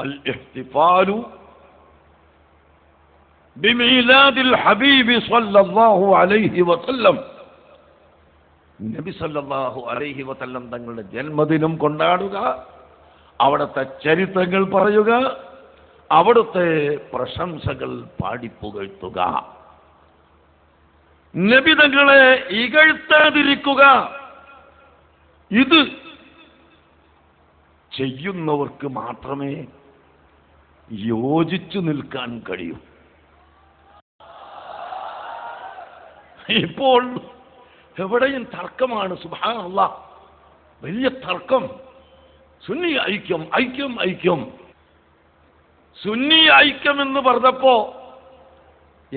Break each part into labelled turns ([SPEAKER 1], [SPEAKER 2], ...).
[SPEAKER 1] അൽ ഇഹ്തിഫാലു ബിമീലാദിൽ ഹബീബി സ്വല്ലല്ലാഹു അലൈഹി വസല്ലം. നബി സല്ലല്ലാഹു അലൈഹി വസല്ലം തങ്ങളുടെ ജന്മദിനം കൊണ്ടാടുക, അവിടുത്തെ ചരിത്രങ്ങൾ പറയുക, അവിടുത്തെ പ്രശംസകൾ പാടിപ്പുകഴ്ത്തുക, നബി തങ്ങളെ ഇകഴ്ത്താതിരിക്കുക. ഇത് ചെയ്യുന്നവർക്ക് മാത്രമേ യോജിച്ചു നിൽക്കാൻ കഴിയൂ. ഇപ്പോൾ എവിടെയും തർക്കമാണ്. സുബ്ഹാനല്ലാഹ്, വലിയ തർക്കം. സുന്നി ഐക്യം, ഐക്യം, ഐക്യം. സുന്നി ഐക്യം എന്ന് പറഞ്ഞപ്പോ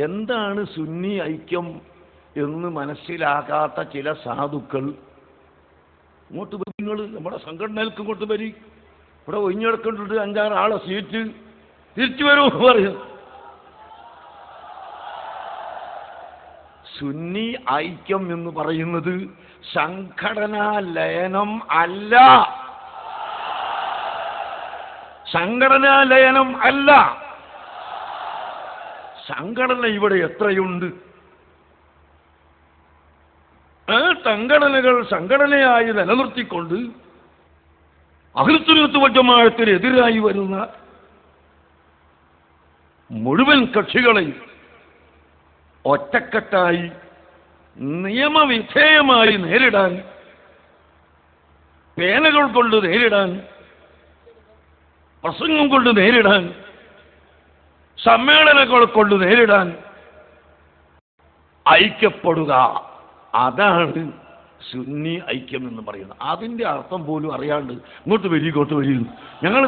[SPEAKER 1] എന്താണ് സുന്നി ഐക്യം എന്ന് മനസ്സിലാകാത്ത ചില സാധുക്കൾ ഇങ്ങോട്ട് നിങ്ങൾ നമ്മുടെ സംഘടനകൾക്ക് ഇങ്ങോട്ട് വരി, ഇവിടെ ഒഴിഞ്ഞെടുക്കേണ്ടിട്ട് 5-6 ആളെ സീറ്റ് തിരിച്ചു വരൂ പറയും. സുന്നി ഐക്യം എന്ന് പറയുന്നത് സംഘടനാ ലയനം അല്ല, സംഘടനാ ലയനം അല്ല. സംഘടന ഇവിടെ എത്രയുണ്ട്? ആ സംഘടനകൾ സംഘടനയായി നിലനിർത്തിക്കൊണ്ട് അഹ്ലുസുന്നത്ത് വൽ ജമാഅത്തിന് എതിരായി വരുന്ന മുഴുവൻ കക്ഷികളെയും ഒറ്റക്കെട്ടായി നിയമവിധേയമായി നേരിടാൻ, പേനകൾ കൊണ്ട് നേരിടാൻ, പ്രസംഗം കൊണ്ട് നേരിടാൻ, സമ്മേളനങ്ങൾ കൊണ്ട് നേരിടാൻ ഐക്യപ്പെടുക. അതാണ് സുന്നി ഐക്യം എന്ന് പറയുന്നത്. അതിൻ്റെ അർത്ഥം പോലും അറിയാണ്ട് ഇങ്ങോട്ട് വരി, ഇങ്ങോട്ട് വരി. ഞങ്ങൾ